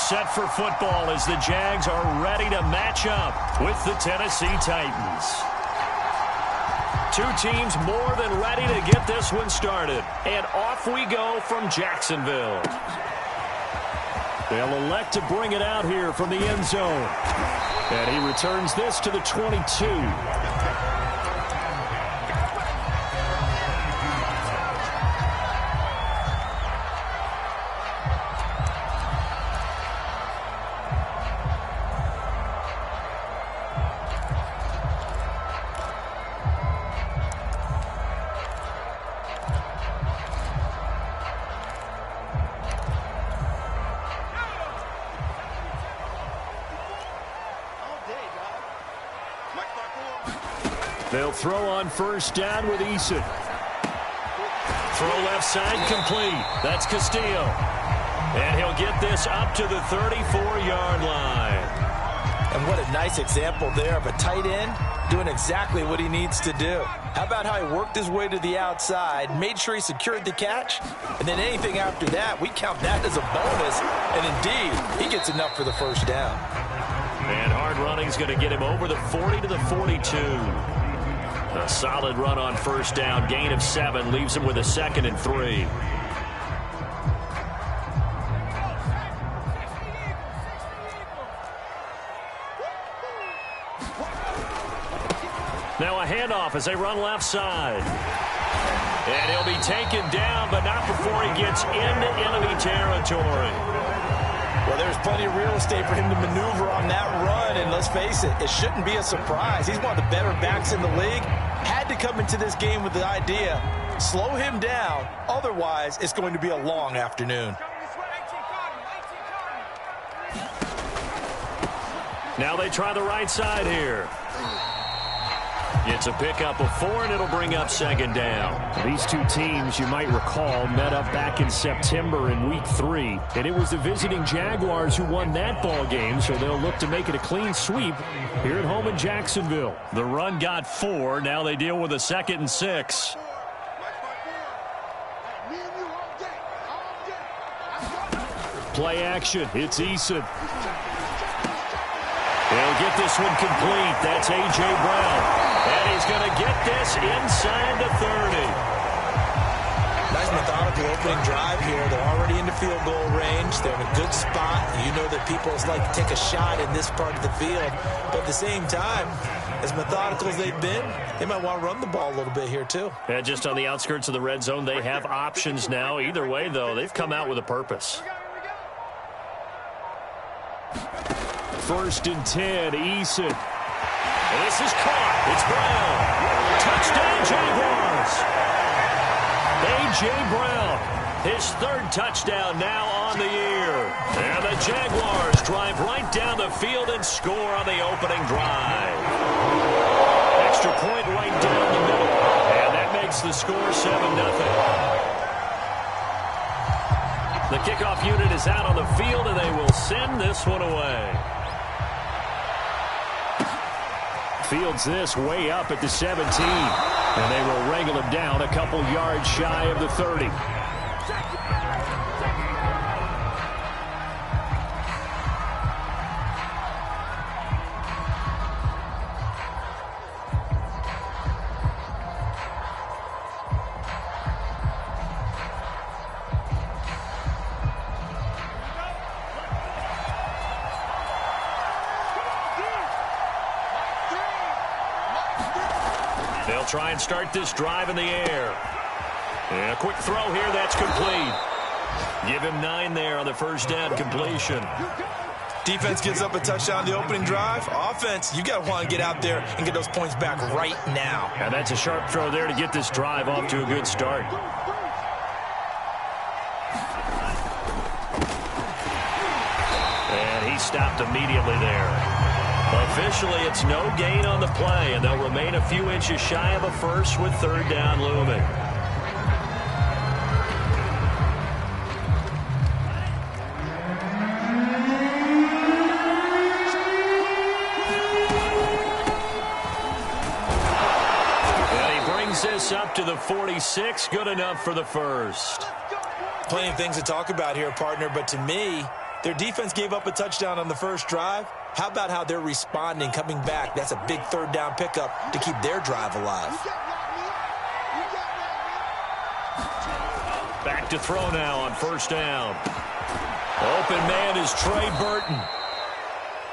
set for football as the Jags are ready to match up with the Tennessee Titans. Two teams more than ready to get this one started. And off we go from Jacksonville. They'll elect to bring it out here from the end zone. And he returns this to the 22. They'll throw on first down with Eason. Throw left side complete. That's Castillo. And he'll get this up to the 34-yard line. And what a nice example there of a tight end doing exactly what he needs to do. How about how he worked his way to the outside, made sure he secured the catch, and then anything after that, we count that as a bonus. And indeed, he gets enough for the first down. And hard running is going to get him over the 40 to the 42. A solid run on first down. Gain of 7 leaves him with a 2nd and 3. Now a handoff as they run left side. And he'll be taken down, but not before he gets into enemy territory. Well, there's plenty of real estate for him to maneuver on that run, and let's face it, it shouldn't be a surprise. He's one of the better backs in the league. Had to come into this game with the idea, slow him down, otherwise it's going to be a long afternoon. Now they try the right side here. It's a pickup of 4, and it'll bring up 2nd down. These two teams, you might recall, met up back in September in Week 3. And it was the visiting Jaguars who won that ball game, so they'll look to make it a clean sweep here at home in Jacksonville. The run got 4. Now they deal with a 2nd and 6. Play action. It's Eason. They'll get this one complete. That's A.J. Brown. And he's going to get this inside the 30. Nice methodical opening drive here. They're already into field goal range. They're in a good spot. You know that people like to take a shot in this part of the field. But at the same time, as methodical as they've been, they might want to run the ball a little bit here too. Yeah, just on the outskirts of the red zone, they have options now. Either way, though, they've come out with a purpose. 1st and 10, Eason. This is caught. It's Brown. Touchdown, Jaguars. A.J. Brown, his 3rd touchdown now on the year. And the Jaguars drive right down the field and score on the opening drive. Extra point right down the middle. And that makes the score 7-0. The kickoff unit is out on the field, and they will send this one away. Fields this way up at the 17. And they will wrangle him down a couple yards shy of the 30. They'll try and start this drive in the air. And a quick throw here, that's complete. Give him 9 there on the first down completion. Defense gives up a touchdown the opening drive. Offense, you got to want to get out there and get those points back right now. And that's a sharp throw there to get this drive off to a good start. And he stopped immediately there. Officially, it's no gain on the play, and they'll remain a few inches shy of a first with 3rd down looming. And he brings this up to the 46, good enough for the first. Plenty of things to talk about here, partner, but to me, Their defense gave up a touchdown on the first drive. How about how they're responding, coming back? That's a big third down pickup to keep their drive alive. Back to throw now on first down. Open man is Trey Burton.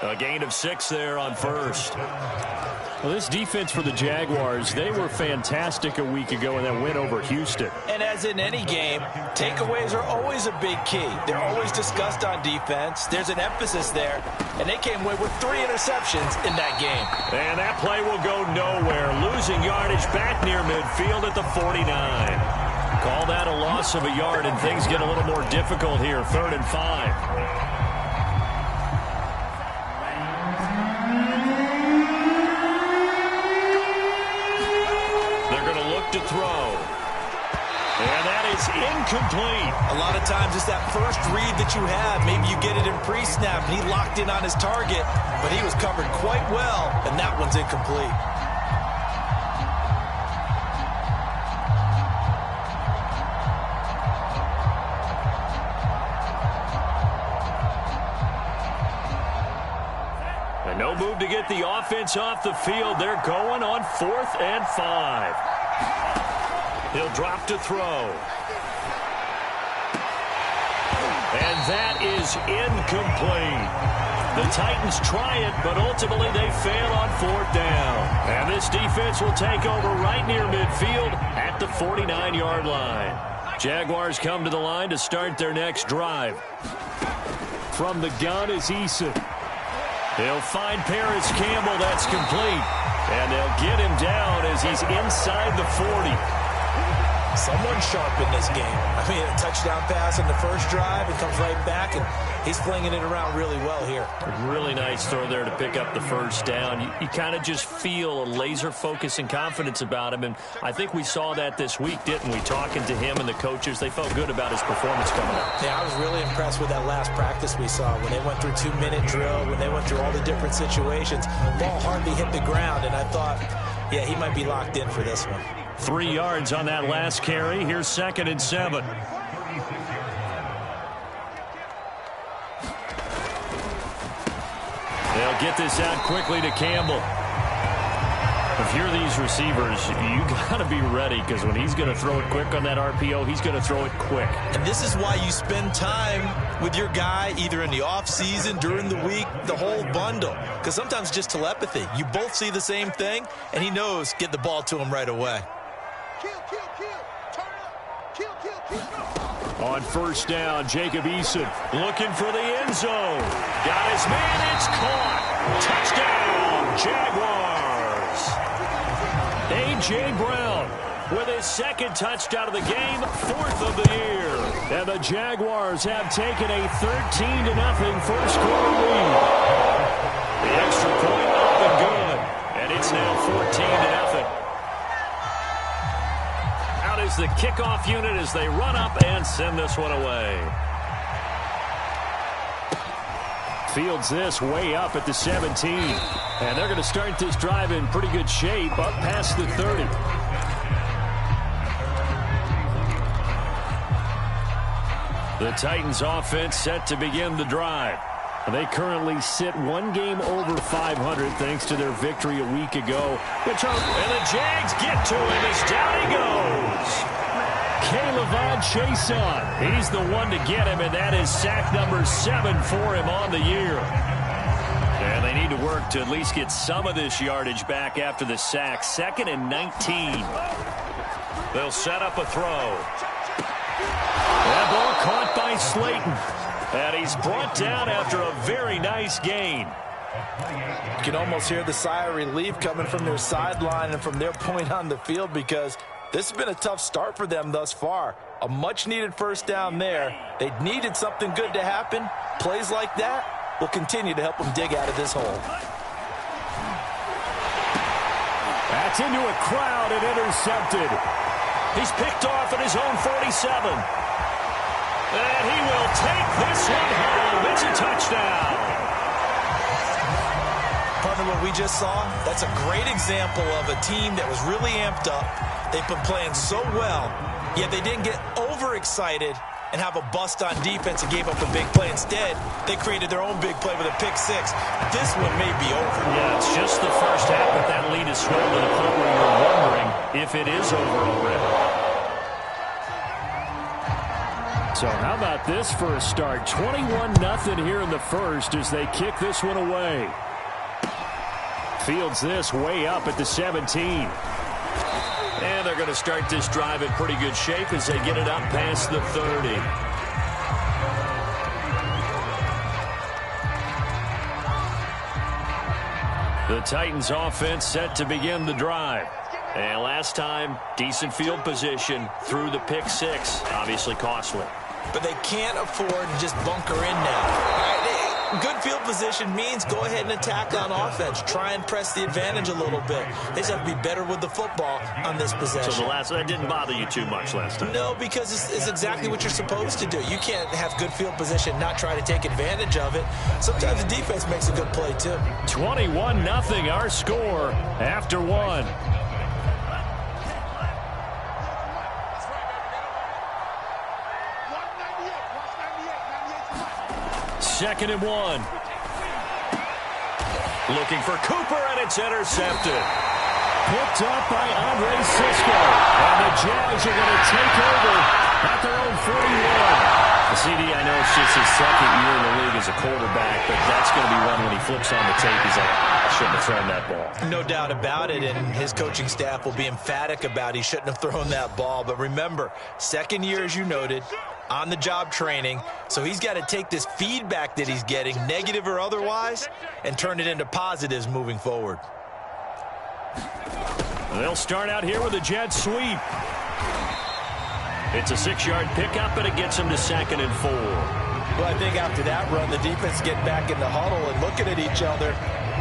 A gain of 6 there on first. Well, this defense for the Jaguars, they were fantastic a week ago in that win over Houston. And as in any game, takeaways are always a big key. They're always discussed on defense. There's an emphasis there, and they came away with 3 interceptions in that game. And that play will go nowhere. Losing yardage back near midfield at the 49. Call that a loss of a yard, and things get a little more difficult here. 3rd and 5. To throw. And that is incomplete. A lot of times it's that first read that you have. Maybe you get it in pre-snap, and he locked in on his target, but he was covered quite well, and that one's incomplete. And no move to get the offense off the field. They're going on 4th and 5. He'll drop to throw. And that is incomplete. The Titans try it, but ultimately they fail on 4th down. And this defense will take over right near midfield at the 49-yard line. Jaguars come to the line to start their next drive. From the gun is Eason. They'll find Paris Campbell. That's complete. And they'll get him down as he's inside the 40. Someone sharp in this game. I mean, a touchdown pass in the first drive. It comes right back, and he's flinging it around really well here. Really nice throw there to pick up the first down. You kind of just feel a laser focus and confidence about him, and I think we saw that this week, didn't we? Talking to him and the coaches, they felt good about his performance coming up. Yeah, I was really impressed with that last practice we saw when they went through 2-minute drill, when they went through all the different situations. Ball hardly hit the ground, and I thought, yeah, he might be locked in for this one. 3 yards on that last carry. Here's 2nd and 7. They'll get this out quickly to Campbell. If you're these receivers, you got to be ready, because when he's going to throw it quick on that RPO, he's going to throw it quick. And this is why you spend time with your guy either in the offseason, during the week, the whole bundle. Because sometimes just telepathy. You both see the same thing, and he knows get the ball to him right away. On first down, Jacob Eason looking for the end zone. Got his man. It's caught. Touchdown, Jaguars. A.J. Brown with his 2nd touchdown of the game, 4th of the year. And the Jaguars have taken a 13-0 first-quarter lead. The extra point up and good. And it's now 14-0. Out is the kickoff unit as they run up and send this one away. Fields this way up at the 17. And they're going to start this drive in pretty good shape up past the 30. The Titans offense set to begin the drive. They currently sit 1 game over 500 thanks to their victory a week ago. And the Jags get to him as down he goes. K'Lavon Chaisson. He's the one to get him, and that is sack number 7 for him on the year. And they need to work to at least get some of this yardage back after the sack. 2nd and 19. They'll set up a throw. That ball caught by Slayton. And he's brought down after a very nice gain. You can almost hear the sigh of relief coming from their sideline and from their point on the field, because this has been a tough start for them thus far. A much-needed first down there. They needed something good to happen. Plays like that will continue to help them dig out of this hole. That's into a crowd and intercepted. He's picked off at his own 47. And he will take this one home. It's a touchdown. Partner, what we just saw, that's a great example of a team that was really amped up. They've been playing so well, yet they didn't get overexcited and have a bust on defense and gave up a big play. Instead, they created their own big play with a pick six. This one may be over. Yeah, it's just the first half, but that lead is swelled to the point where you're wondering if it is over already. So how about this for a start? 21-0 here in the first as they kick this one away. Fields this way up at the 17. And they're going to start this drive in pretty good shape as they get it up past the 30. The Titans offense set to begin the drive. And last time, decent field position through the pick six. Obviously costly. But they can't afford to just bunker in now. All right, good field position means go ahead and attack on offense. Try and press the advantage a little bit. They just have to be better with the football on this possession. So that didn't bother you too much last time? No, because it's exactly what you're supposed to do. You can't have good field position, not try to take advantage of it. Sometimes the defense makes a good play, too. 21-0 our score after one. Second and one. Looking for Cooper, and it's intercepted. Picked up by Andre Cisco. And the Jags are going to take over at their own 41. CD, I know it's just his second year in the league as a quarterback, but that's going to be one when he flips on the tape. He's like, I shouldn't have thrown that ball. No doubt about it, and his coaching staff will be emphatic about he shouldn't have thrown that ball. But remember, second year, as you noted, on-the-job training, so he's got to take this feedback that he's getting, negative or otherwise, and turn it into positives moving forward. They'll start out here with a jet sweep. It's a 6-yard pickup, and it gets him to 2nd and 4. Well, I think after that run, the defense get back in the huddle and looking at each other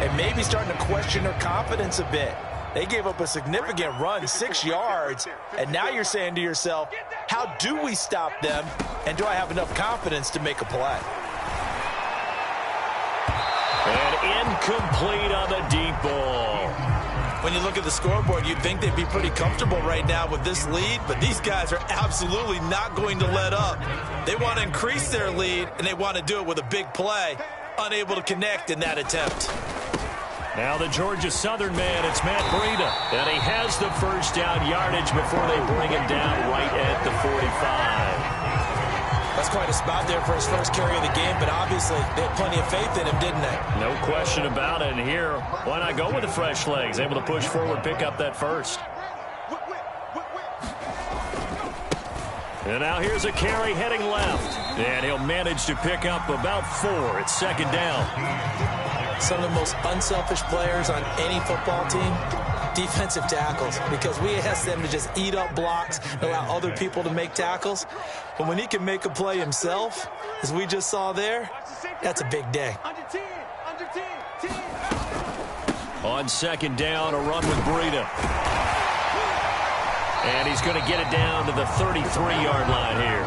and maybe starting to question their confidence a bit. They gave up a significant run, 6 yards, and now you're saying to yourself, how do we stop them, and do I have enough confidence to make a play? And incomplete on the deep ball. When you look at the scoreboard, you'd think they'd be pretty comfortable right now with this lead, but these guys are absolutely not going to let up. They want to increase their lead, and they want to do it with a big play, unable to connect in that attempt. Now the Georgia Southern man, it's Matt Breida. And he has the first down yardage before they bring him down right at the 45. That's quite a spot there for his first carry of the game, but obviously they had plenty of faith in him, didn't they? No question about it. And here, why not go with the fresh legs? Able to push forward, pick up that first. And now here's a carry heading left. And he'll manage to pick up about 4. It's 2nd down. Some of the most unselfish players on any football team, defensive tackles, because we ask them to just eat up blocks, allow other people to make tackles. But when he can make a play himself, as we just saw there, that's a big day. On 2nd down, a run with Breida. And he's going to get it down to the 33-yard line here.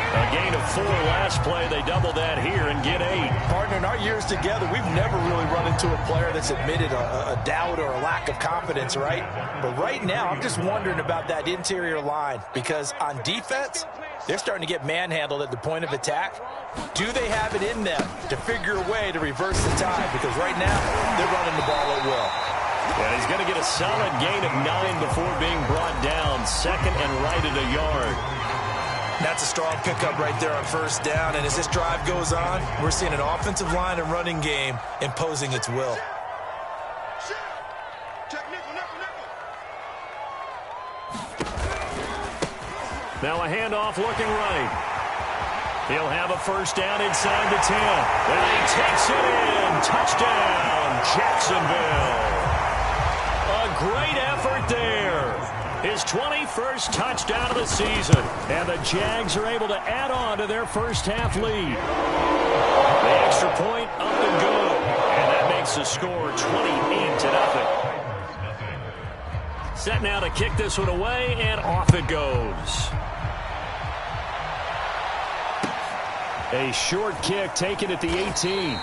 A gain of 4 last play. They double that here and get 8. Partner, in our years together, we've never really run into a player that's admitted a doubt or a lack of confidence, right? But right now, I'm just wondering about that interior line, because on defense, they're starting to get manhandled at the point of attack. Do they have it in them to figure a way to reverse the tide? Because right now, they're running the ball at will. And he's going to get a solid gain of 9 before being brought down. 2nd and right at a yard. That's a strong pickup right there on first down. And as this drive goes on, we're seeing an offensive line and running game imposing its will. Now a handoff looking right. He'll have a first down inside the 10. And he takes it in. Touchdown, Jacksonville. A great effort there. His 21st touchdown of the season. And the Jags are able to add on to their first half lead. The extra point up and good. And that makes the score 28-0. Set now to kick this one away, and off it goes. A short kick taken at the 18.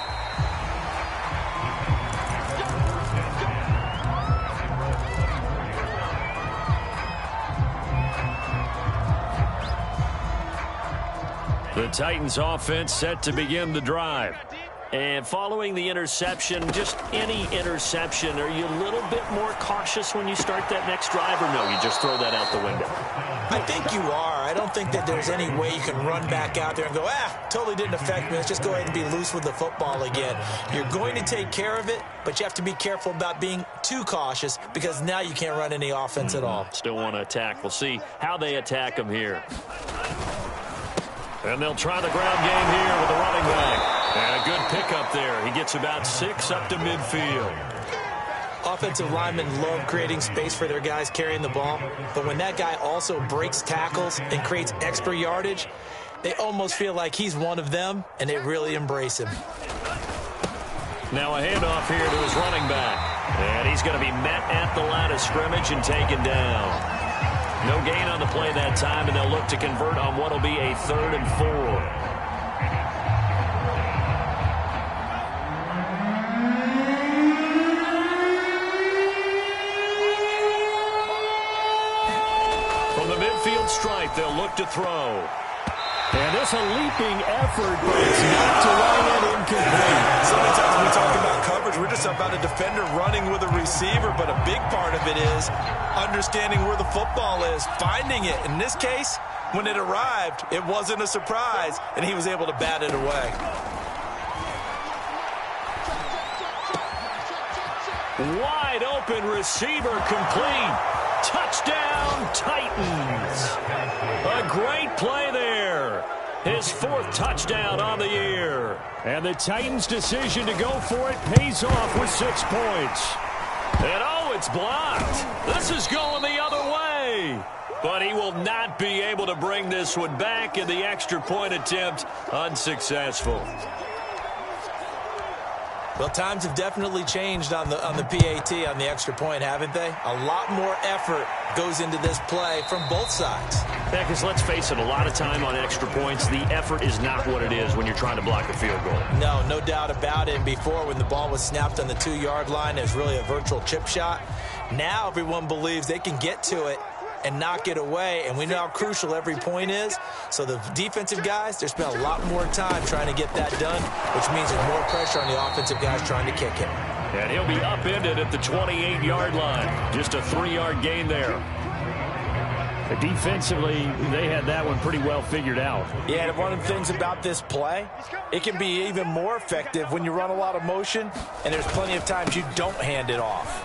The Titans offense set to begin the drive. And following the interception, just any interception, are you a little bit more cautious when you start that next drive, or no, you just throw that out the window? I think you are. I don't think that there's any way you can run back out there and go, totally didn't affect me. Let's just go ahead and be loose with the football again. You're going to take care of it, but you have to be careful about being too cautious because now you can't run any offense at all. Still want to attack. We'll see how they attack them here. And they'll try the ground game here with the running back. And a good pickup there. He gets about 6 up to midfield. Offensive linemen love creating space for their guys carrying the ball, but when that guy also breaks tackles and creates extra yardage, they almost feel like he's one of them, and they really embrace him. Now a handoff here to his running back. And he's going to be met at the line of scrimmage and taken down. No gain on the play that time, and they'll look to convert on what will be a 3rd and 4. Midfield stripe, they'll look to throw. And it's a leaping effort, but it's knocked away and incomplete. So many times when we talk about coverage, we're just about a defender running with a receiver, but a big part of it is understanding where the football is, finding it. In this case, when it arrived, it wasn't a surprise, and he was able to bat it away. Wide open receiver complete. Touchdown, Titans. A great play there. His 4th touchdown on the year. And the Titans' decision to go for it pays off with 6 points. And it's blocked. This is going the other way. But he will not be able to bring this one back, and the extra point attempt unsuccessful. Well, times have definitely changed on the PAT, on the extra point, haven't they? A lot more effort goes into this play from both sides. Yeah, because let's face it, a lot of time on extra points, the effort is not what it is when you're trying to block a field goal. No doubt about it. And before, when the ball was snapped on the 2-yard line, it was really a virtual chip shot. Now everyone believes they can get to it and knock it away, and we know how crucial every point is. So the defensive guys, they spent a lot more time trying to get that done, which means there's more pressure on the offensive guys trying to kick it. And he'll be upended at the 28-yard line. Just a 3-yard gain there. Defensively, they had that one pretty well figured out. Yeah, and one of the things about this play, it can be even more effective when you run a lot of motion, and there's plenty of times you don't hand it off.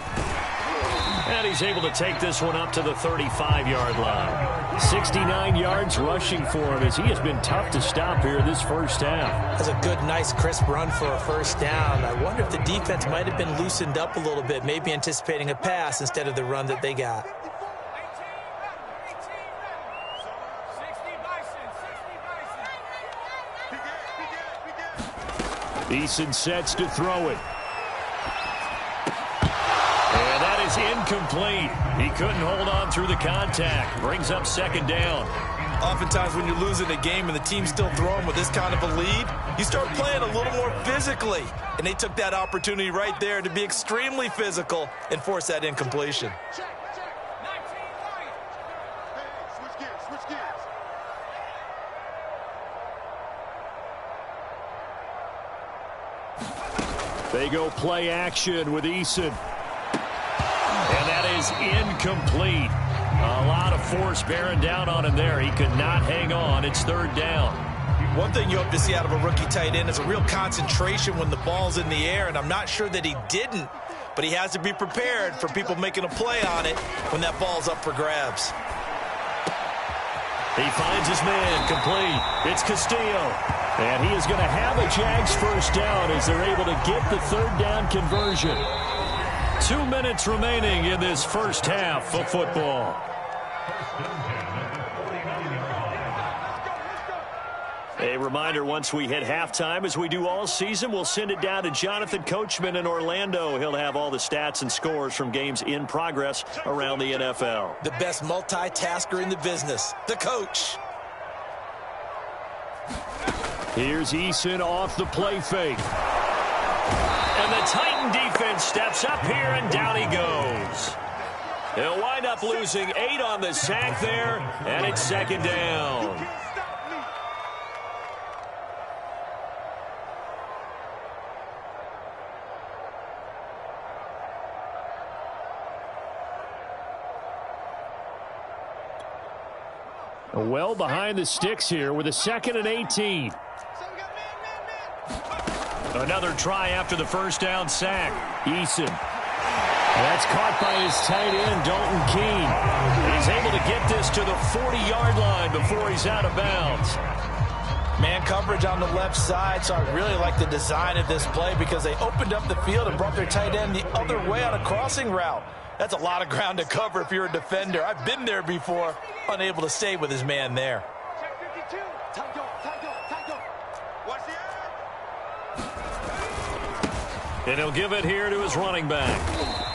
And he's able to take this one up to the 35-yard line. 69 yards rushing for him as he has been tough to stop here this first half. That's a good, nice, crisp run for a first down. I wonder if the defense might have been loosened up a little bit, maybe anticipating a pass instead of the run that they got. Eason sets to throw it. And that is incomplete. He couldn't hold on through the contact. Brings up 2nd down. Oftentimes when you're losing a game and the team's still throwing with this kind of a lead, you start playing a little more physically. And they took that opportunity right there to be extremely physical and force that incompletion. They go play action with Eason. And that is incomplete. A lot of force bearing down on him there. He could not hang on. It's 3rd down. One thing you hope to see out of a rookie tight end is a real concentration when the ball's in the air, and I'm not sure that he didn't, but he has to be prepared for people making a play on it when that ball's up for grabs. He finds his man complete. It's Castillo. And he is going to have a Jags first down as they're able to get the 3rd down conversion. 2 minutes remaining in this first half of football. A reminder, once we hit halftime, as we do all season, we'll send it down to Jonathan Coachman in Orlando. He'll have all the stats and scores from games in progress around the NFL. The best multitasker in the business, the coach. Here's Eason off the play fake. And the Titan defense steps up here, and down he goes. They'll wind up losing 8 on the sack there, and it's 2nd down. Well behind the sticks here with a 2nd and 18. Another try after the first down sack. Eason. That's caught by his tight end, Dalton Keene. He's able to get this to the 40-yard line before he's out of bounds. Man coverage on the left side, so I really like the design of this play because they opened up the field and brought their tight end the other way on a crossing route. That's a lot of ground to cover if you're a defender. I've been there before, unable to stay with his man there. And he'll give it here to his running back.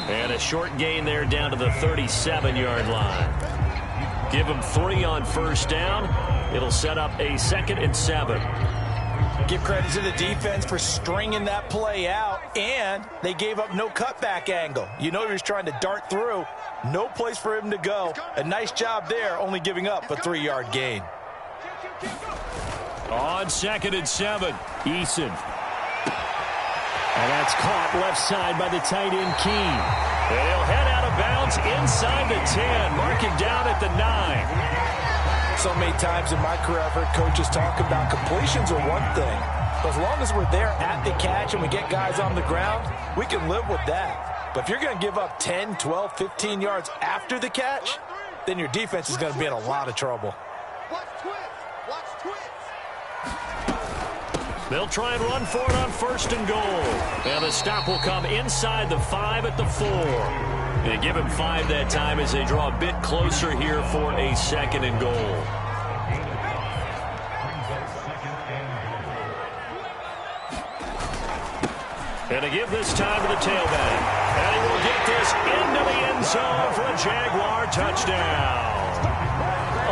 And a short gain there down to the 37-yard line. Give him 3 on first down. It'll set up a 2nd and 7. Give credit to the defense for stringing that play out, and they gave up no cutback angle. You know he was trying to dart through. No place for him to go. A nice job there, only giving up a 3-yard gain. On 2nd and 7, Eason. And that's caught left side by the tight end, Keene. And he'll head out of bounds inside the 10. Mark him down at the 9. So many times in my career, I've heard coaches talk about completions are one thing. But as long as we're there at the catch and we get guys on the ground, we can live with that. But if you're going to give up 10, 12, 15 yards after the catch, then your defense is going to be in a lot of trouble. They'll try and run for it on 1st and goal. And the stop will come inside the 5 at the 4. They give him 5 that time as they draw a bit closer here for a 2nd and goal. And to give this time to the tailback. And he will get this into the end zone for a Jaguar touchdown.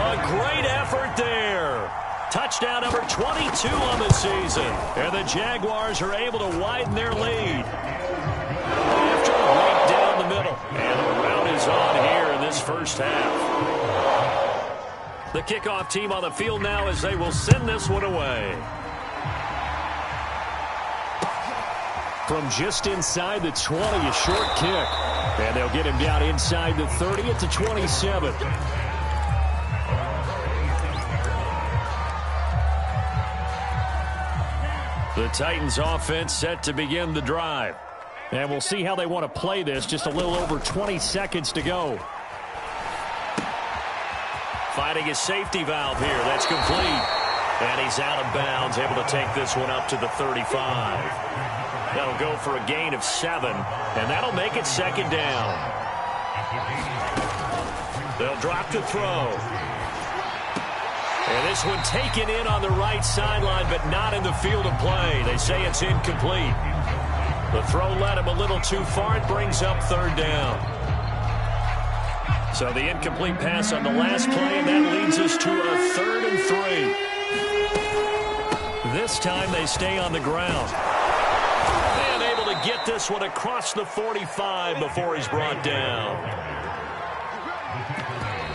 A great effort there. Touchdown number 22 on the season. And the Jaguars are able to widen their lead. After right down the middle. And the route is on here in this first half. The kickoff team on the field now as they will send this one away. From just inside the 20, a short kick. And they'll get him down inside the 30 at the 27. The Titans offense set to begin the drive. And we'll see how they want to play this. Just a little over 20 seconds to go. Finding his safety valve here. That's complete. And he's out of bounds, able to take this one up to the 35. That'll go for a gain of 7. And that'll make it 2nd down. They'll drop to throw. And this one taken in on the right sideline, but not in the field of play. They say it's incomplete. The throw led him a little too far. It brings up 3rd down. So the incomplete pass on the last play, and that leads us to a 3rd and 3. This time they stay on the ground. And able to get this one across the 45 before he's brought down.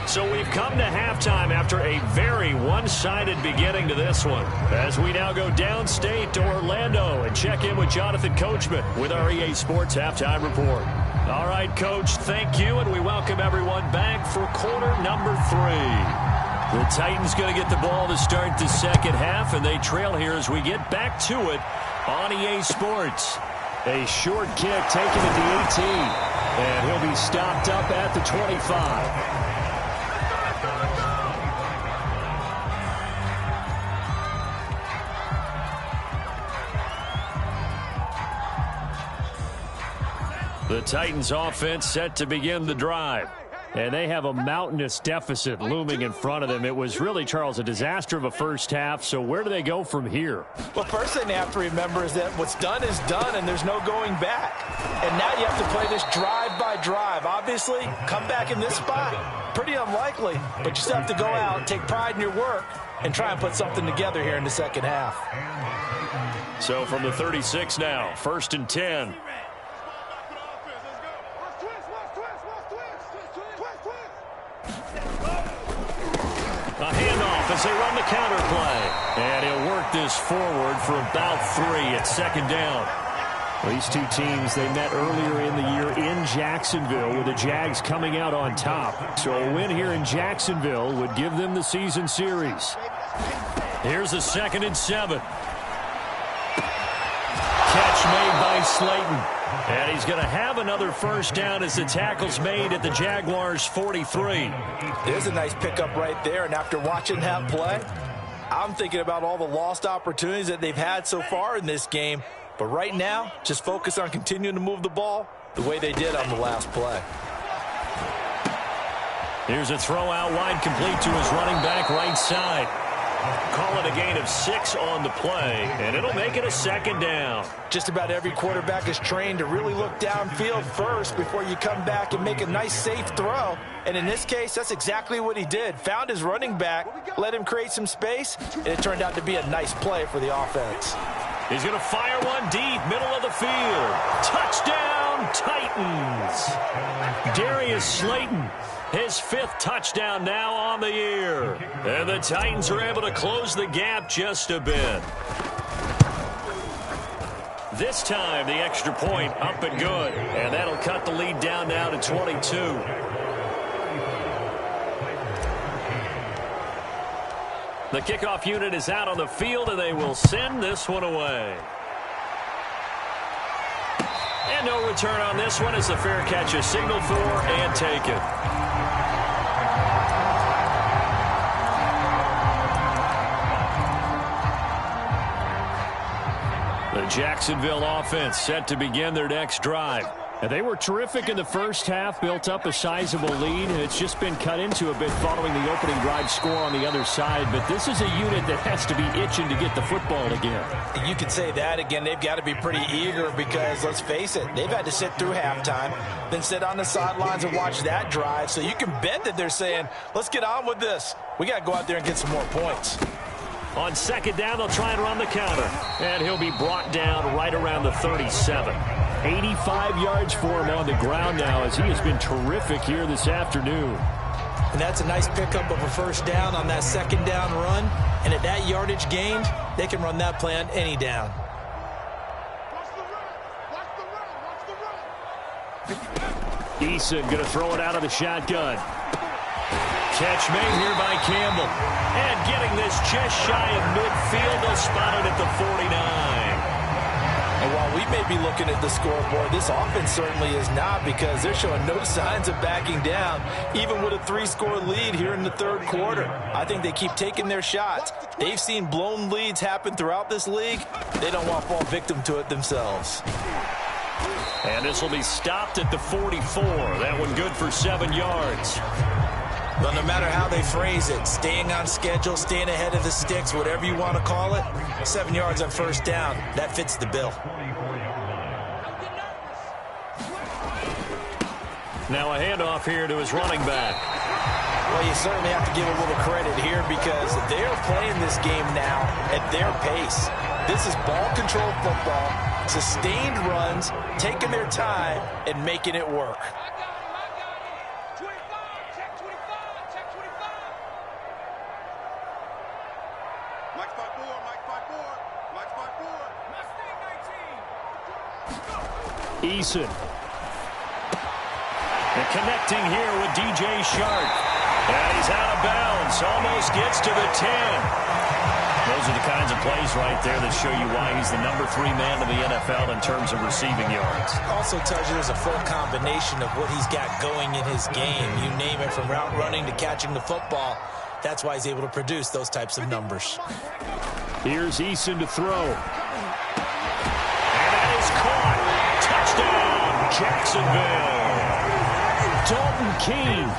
So we've come to halftime after a very one-sided beginning to this one. As we now go downstate to Orlando and check in with Jonathan Coachman with our EA Sports Halftime Report. All right, Coach, thank you, and we welcome everyone back for quarter number 3. The Titans going to get the ball to start the second half, and they trail here as we get back to it on EA Sports. A short kick taken at the 18, and he'll be stopped up at the 25. The Titans offense set to begin the drive. And they have a mountainous deficit looming in front of them. It was really, Charles, a disaster of a first half. So where do they go from here? Well, first thing they have to remember is that what's done is done, and there's no going back. And now you have to play this drive by drive. Obviously, come back in this spot, pretty unlikely. But you still have to go out, take pride in your work, and try and put something together here in the second half. So from the 36 now, 1st and 10. A handoff as they run the counter play. And he'll work this forward for about 3 at 2nd down. Well, these two teams, they met earlier in the year in Jacksonville with the Jags coming out on top. So a win here in Jacksonville would give them the season series. Here's a 2nd and 7. Catch made by Slayton. And he's going to have another first down as the tackle's made at the Jaguars' 43. There's a nice pickup right there, and after watching that play, I'm thinking about all the lost opportunities that they've had so far in this game. But right now, just focus on continuing to move the ball the way they did on the last play. Here's a throw out wide, complete to his running back right side. Call it a gain of 6 on the play, and it'll make it a 2nd down. Just about every quarterback is trained to really look downfield first before you come back and make a nice, safe throw. And in this case, that's exactly what he did. Found his running back, let him create some space, and it turned out to be a nice play for the offense. He's going to fire one deep, middle of the field. Touchdown, Titans. Darius Slayton, his 5th touchdown now on the year. And the Titans are able to close the gap just a bit. This time, the extra point up and good. And that'll cut the lead down now to 22. The kickoff unit is out on the field, and they will send this one away. And no return on this one as the fair catch is signaled for and taken. The Jacksonville offense set to begin their next drive. And they were terrific in the first half, built up a sizable lead. It's just been cut into a bit following the opening drive score on the other side. But this is a unit that has to be itching to get the football again. You could say that again. They've got to be pretty eager because, let's face it, they've had to sit through halftime, then sit on the sidelines and watch that drive. So you can bet that they're saying, let's get on with this. We got to go out there and get some more points. On 2nd down, they'll try and run the counter. And he'll be brought down right around the 37. 85 yards for him on the ground now as he has been terrific here this afternoon. And that's a nice pickup of a first down on that 2nd down run. And at that yardage gained, they can run that play on any down. Eason going to throw it out of the shotgun. Catch made here by Campbell. And getting this just shy of midfield, they'll spot it at the 49. And while we may be looking at the scoreboard, this offense certainly is not, because they're showing no signs of backing down, even with a 3-score lead here in the 3rd quarter. I think they keep taking their shots. They've seen blown leads happen throughout this league. They don't want to fall victim to it themselves. And this will be stopped at the 44. That one good for 7 yards. But no matter how they phrase it, staying on schedule, staying ahead of the sticks, whatever you want to call it, 7 yards on first down, that fits the bill. Now a handoff here to his running back. Well, you certainly have to give a little credit here because they're playing this game now at their pace. This is ball control football, sustained runs, taking their time, and making it work. Eason. And connecting here with DJ Shark. And he's out of bounds. Almost gets to the 10. Those are the kinds of plays right there that show you why he's the number 3 man in the NFL in terms of receiving yards. Also tells you there's a full combination of what he's got going in his game. You name it, from route running to catching the football. That's why he's able to produce those types of numbers. Here's Eason to throw. And that is caught. Touchdown, Jacksonville. Dalton Keene,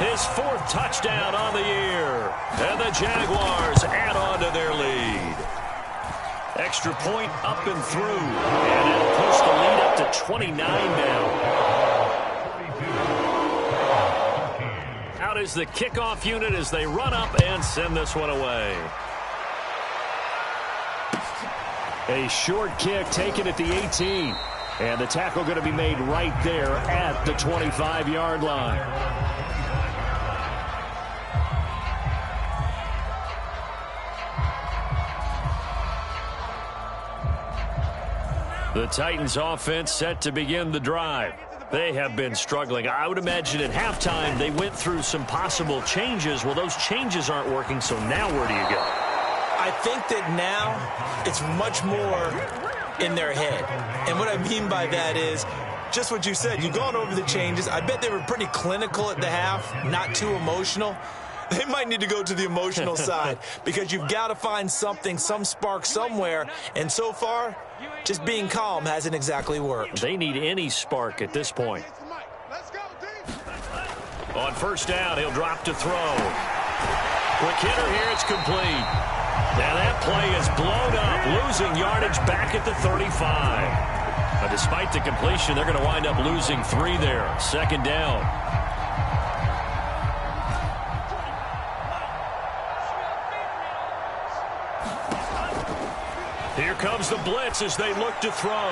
his 4th touchdown on the year. And the Jaguars add on to their lead. Extra point up and through. And it'll push the lead up to 29 now. Out is the kickoff unit as they run up and send this one away. A short kick taken at the 18. And the tackle going to be made right there at the 25-yard line. The Titans offense set to begin the drive. They have been struggling. I would imagine at halftime they went through some possible changes. Well, those changes aren't working, so now where do you go? I think that now it's much more in their head. And what I mean by that is just what you said. You've gone over the changes. I bet they were pretty clinical at the half, not too emotional. They might need to go to the emotional side because you've got to find something, some spark somewhere. And so far, just being calm hasn't exactly worked. They need any spark at this point. On first down, he'll drop to throw. Quick hitter here, it's complete. Now that play is blown up, losing yardage back at the 35. But despite the completion, they're going to wind up losing 3 there. Second down. Here comes the blitz as they look to throw.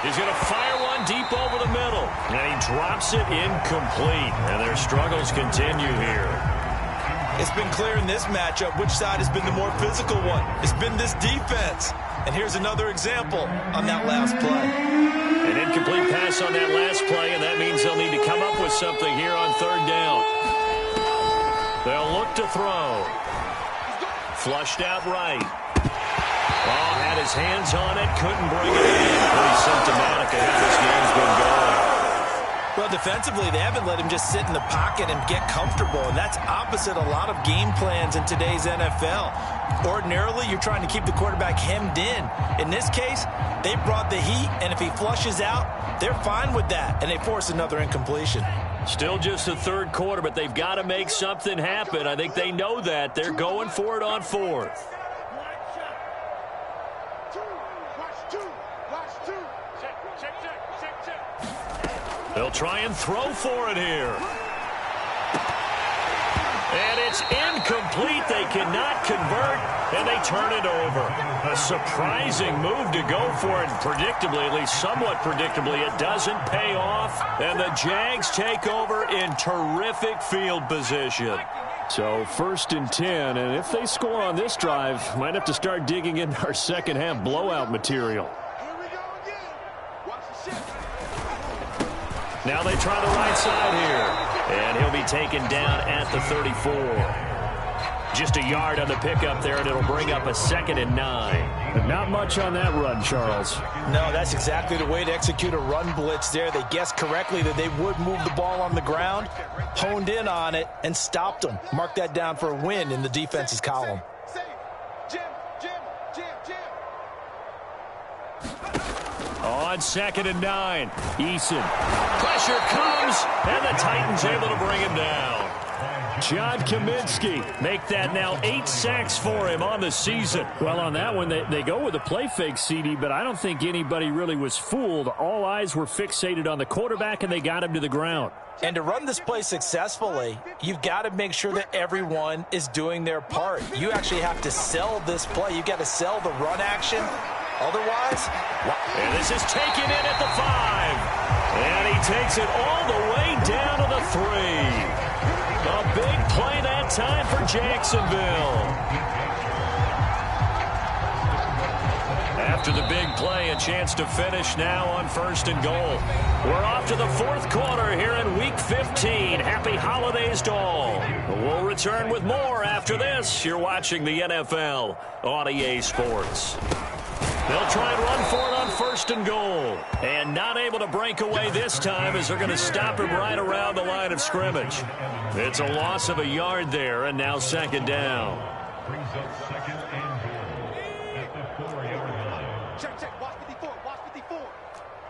He's going to fire one deep over the middle. And he drops it incomplete. And their struggles continue here. It's been clear in this matchup which side has been the more physical one. It's been this defense. And here's another example on that last play. An incomplete pass on that last play, and that means they'll need to come up with something here on third down. They'll look to throw. Flushed out right. Oh, had his hands on it, couldn't bring it in. Pretty symptomatic of how this game's been going. Well, defensively, they haven't let him just sit in the pocket and get comfortable, and that's opposite a lot of game plans in today's NFL. Ordinarily, you're trying to keep the quarterback hemmed in. In this case, they brought the heat, and if he flushes out, they're fine with that, and they force another incompletion. Still just the third quarter, but they've got to make something happen. I think they know that. They're going for it on fourth. They'll try and throw for it here. And it's incomplete. They cannot convert, and they turn it over. A surprising move to go for it. Predictably, at least somewhat predictably, it doesn't pay off. And the Jags take over in terrific field position. So first and 10, and if they score on this drive, might have to start digging into our second half blowout material. Now they try the right side here. And he'll be taken down at the 34. Just a yard on the pickup there, and it'll bring up a 2nd and 9. But not much on that run, Charles. No, that's exactly the way to execute a run blitz there. They guessed correctly that they would move the ball on the ground, honed in on it, and stopped them. Mark that down for a win in the defense's column. On 2nd and 9, Eason. Pressure comes, and the Titans able to bring him down. John Kaminsky make that now 8 sacks for him on the season. Well, on that one, they go with a play fake, CD, but I don't think anybody really was fooled. All eyes were fixated on the quarterback, and they got him to the ground. And to run this play successfully, you've got to make sure that everyone is doing their part. You actually have to sell this play. You've got to sell the run action. Otherwise, and this is taken in at the 5. And he takes it all the way down to the 3. A big play that time for Jacksonville. After the big play, a chance to finish now on 1st and goal. We're off to the 4th quarter here in Week 15. Happy holidays to all. We'll return with more after this. You're watching the NFL on EA Sports. They'll try and run for it on 1st and goal. And not able to break away this time as they're going to stop him right around the line of scrimmage. It's a loss of a yard there, and now 2nd down. Brings up 2nd and goal at the 4-yard line. Check. Watch 54. Watch 54.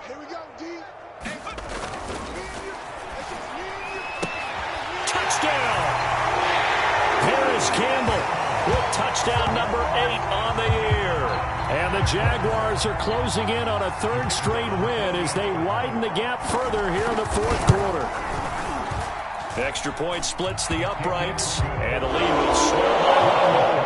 Here we go, D. Touchdown! Here is Campbell with touchdown number 8 on the year. And the Jaguars are closing in on a 3rd straight win as they widen the gap further here in the 4th quarter. Extra point splits the uprights, and the lead will slow down.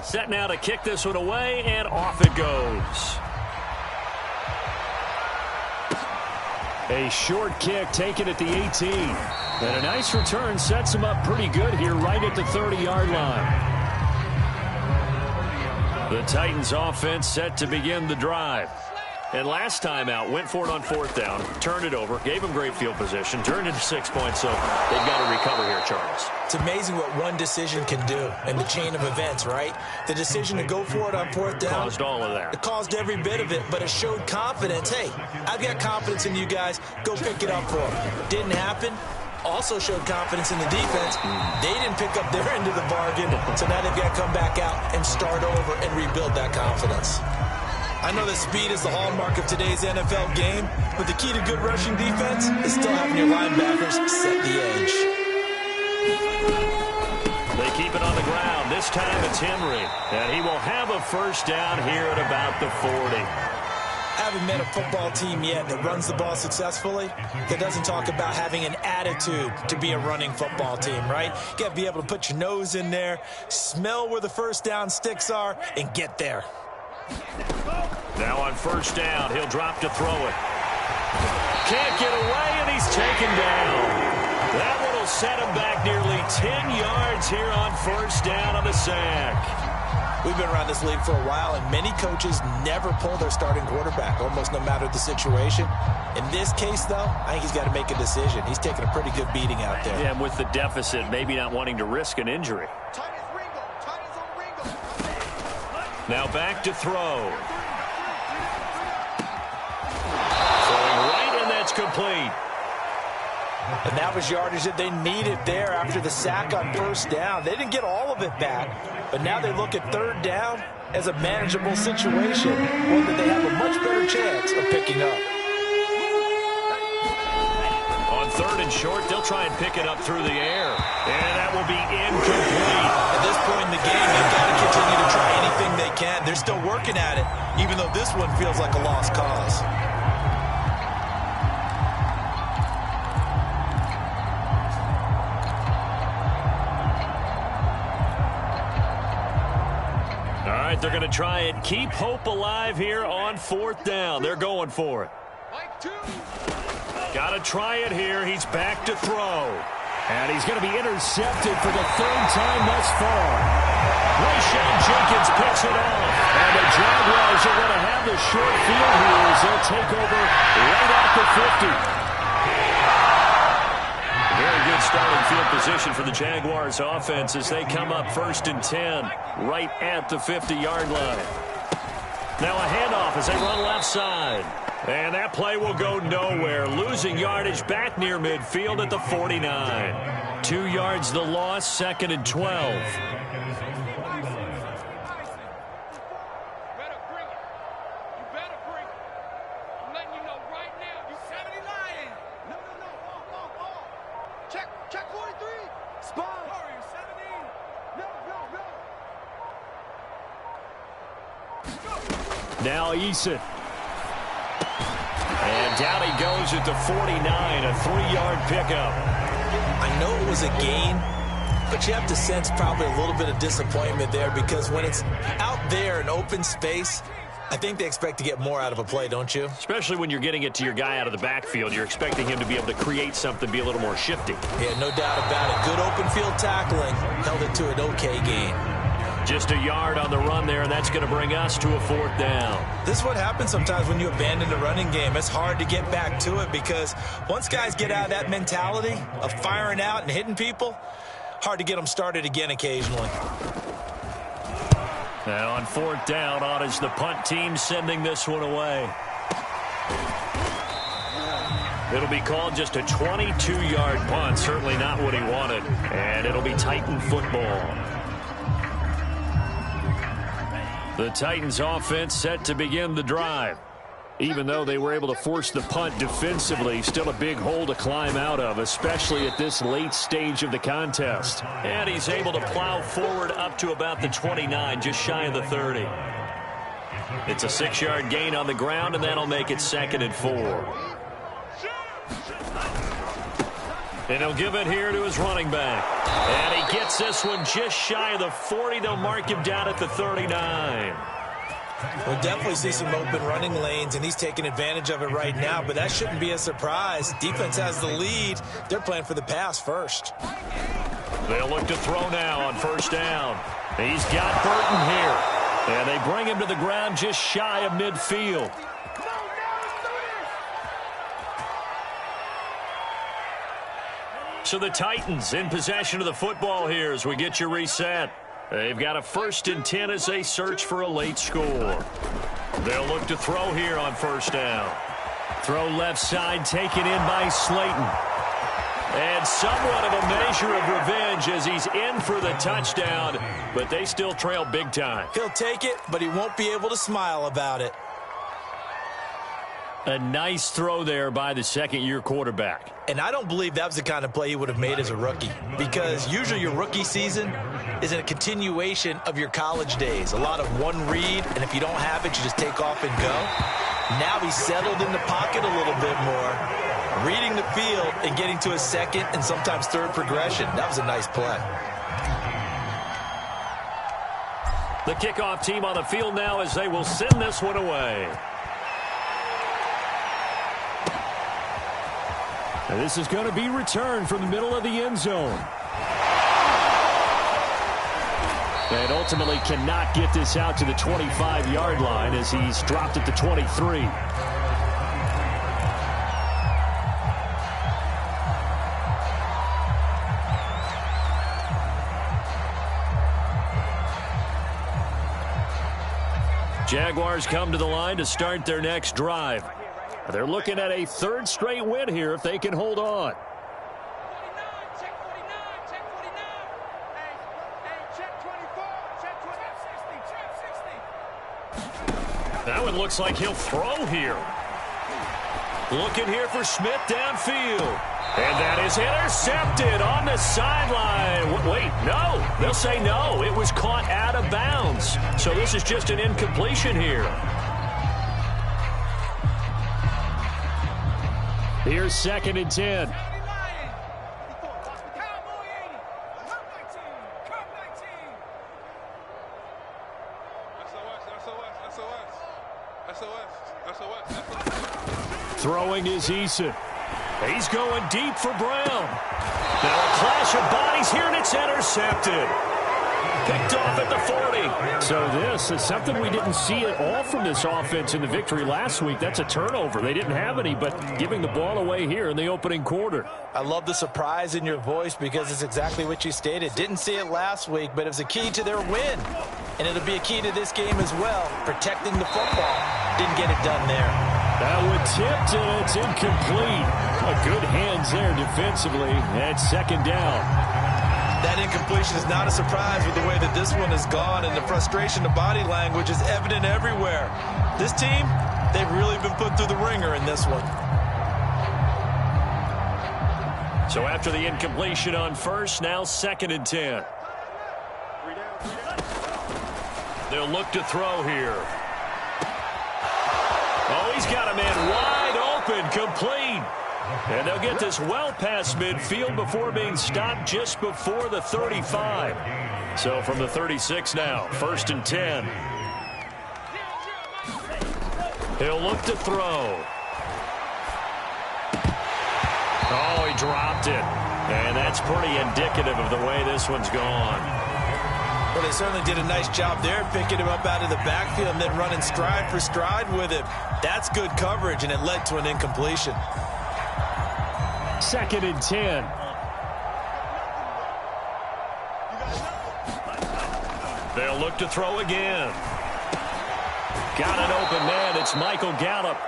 Set now to kick this one away, and off it goes. A short kick taken at the 18. And a nice return sets him up pretty good here right at the 30-yard line. The Titans offense set to begin the drive. And last time out, went for it on 4th down, turned it over, gave them great field position, turned into 6 points, so they've got to recover here, Charles. It's amazing what one decision can do in the chain of events, right? The decision to go for it on 4th down. Caused all of that. It caused every bit of it, but it showed confidence. Hey, I've got confidence in you guys. Go pick it up for them. Didn't happen. Also showed confidence in the defense. They didn't pick up their end of the bargain, so now they've got to come back out and start over and rebuild that confidence. I know that speed is the hallmark of today's NFL game, but the key to good rushing defense is still having your linebackers set the edge. They keep it on the ground. This time it's Henry, and he will have a first down here at about the 40. I haven't met a football team yet that runs the ball successfully that doesn't talk about having an attitude to be a running football team, right? You got to be able to put your nose in there, smell where the first down sticks are, and get there. Now on first down, he'll drop to throw it. Can't get away, and he's taken down. That one will set him back nearly 10 yards here on first down on the sack. We've been around this league for a while, and many coaches never pull their starting quarterback, almost no matter the situation. In this case, though, I think he's got to make a decision. He's taking a pretty good beating out there. Yeah, and with the deficit, maybe not wanting to risk an injury. Now back to throw. Throwing right, and that's complete. And that was yardage that they needed there after the sack on first down. They didn't get all of it back, but now they look at 3rd down as a manageable situation, one that they have a much better chance of picking up. On 3rd and short, they'll try and pick it up through the air. And that will be incomplete. At this point in the game, they've got to continue to try anything they can. They're still working at it, even though this one feels like a lost cause. All right, they're going to try and keep hope alive here on 4th down. They're going for it. Got to try it here. He's back to throw. And he's going to be intercepted for the 3rd time thus far. Rayshawn Jenkins picks it off. And the Jaguars are going to have the short field here as they'll take over right at the 50. Very good starting field position for the Jaguars offense as they come up 1st and 10 right at the 50-yard line. Now a handoff as they run left side. And that play will go nowhere. Losing yardage back near midfield at the 49. 2 yards the loss, 2nd and 12. Now Eason. And down he goes at the 49, a 3-yard pickup. I know it was a gain, but you have to sense probably a little bit of disappointment there because when it's out there in open space, I think they expect to get more out of a play, don't you? Especially when you're getting it to your guy out of the backfield. You're expecting him to be able to create something, be a little more shifty. Yeah, no doubt about it. Good open field tackling. Held it to an okay gain. Just a yard on the run there, and that's going to bring us to a 4th down. This is what happens sometimes when you abandon the running game. It's hard to get back to it because once guys get out of that mentality of firing out and hitting people, hard to get them started again occasionally. Now on 4th down, on is the punt team sending this one away. It'll be called just a 22-yard punt, certainly not what he wanted, and it'll be Titan football. The Titans offense set to begin the drive. Even though they were able to force the punt defensively, still a big hole to climb out of, especially at this late stage of the contest. And he's able to plow forward up to about the 29, just shy of the 30. It's a 6-yard gain on the ground, and that'll make it 2nd and 4. And he'll give it here to his running back. And he gets this one just shy of the 40. They'll mark him down at the 39. We'll definitely see some open running lanes, and he's taking advantage of it right now, but that shouldn't be a surprise. Defense has the lead. They're playing for the pass first. They'll look to throw now on 1st down. He's got Burton here. And they bring him to the ground just shy of midfield. So the Titans in possession of the football here as we get you reset. They've got a 1st and 10 as they search for a late score. They'll look to throw here on 1st down. Throw left side taken in by Slayton. And somewhat of a measure of revenge as he's in for the touchdown, but they still trail big time. He'll take it, but he won't be able to smile about it. A nice throw there by the second-year quarterback. And I don't believe that was the kind of play he would have made as a rookie, because usually your rookie season is a continuation of your college days. A lot of one read, and if you don't have it, you just take off and go. Now he's settled in the pocket a little bit more, reading the field and getting to a second and sometimes third progression. That was a nice play. The kickoff team on the field now as they will send this one away. And this is going to be returned from the middle of the end zone. And ultimately cannot get this out to the 25-yard line as he's dropped at the 23. Jaguars come to the line to start their next drive. They're looking at a 3rd straight win here if they can hold on. That one looks like he'll throw here. Looking here for Smith downfield. And that is intercepted on the sideline. Wait, no. They'll say no. It was caught out of bounds. So this is just an incompletion here. Here's 2nd and 10. Throwing is Eason. He's going deep for Brown. Now a clash of bodies here, and it's intercepted. Picked off at the 40. So this is something we didn't see at all from this offense in the victory last week. That's a turnover. They didn't have any, but giving the ball away here in the opening quarter. I love the surprise in your voice because it's exactly what you stated. Didn't see it last week, but it was a key to their win. And it'll be a key to this game as well, protecting the football. Didn't get it done there. That one tipped, and it's incomplete. Good hands there defensively at 2nd down. That incompletion is not a surprise with the way that this one has gone, and the frustration, the body language is evident everywhere. This team, they've really been put through the ringer in this one. So after the incompletion on 1st, now 2nd and 10. They'll look to throw here. Oh, he's got a man wide open, complete. And they'll get this well past midfield before being stopped just before the 35. So from the 36 now, 1st and 10. He'll look to throw. Oh, he dropped it. And that's pretty indicative of the way this one's gone. Well, they certainly did a nice job there, picking him up out of the backfield and then running stride for stride with him. That's good coverage, and it led to an incompletion. 2nd and 10. They'll look to throw again. Got an open man. It's Michael Gallup.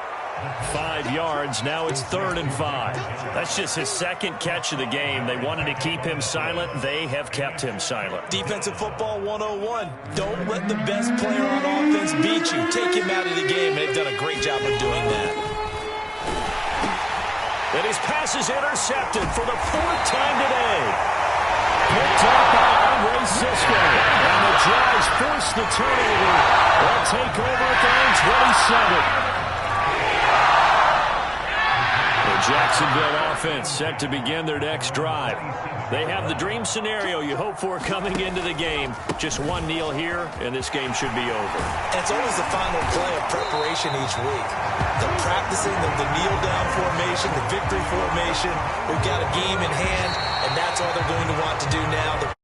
5 yards. Now it's 3rd and 5. That's just his 2nd catch of the game. They wanted to keep him silent. They have kept him silent. Defensive football 101. Don't let the best player on offense beat you. Take him out of the game. They've done a great job of doing that. And his pass is intercepted for the 4th time today. Picked up by Andre Cisco. And the Jags force the turnover. They'll take over at their own 27. Jacksonville offense set to begin their next drive. They have the dream scenario you hope for coming into the game. Just one kneel here, and this game should be over. It's always the final play of preparation each week. The practicing, the kneel-down formation, the victory formation. We've got a game in hand, and that's all they're going to want to do now.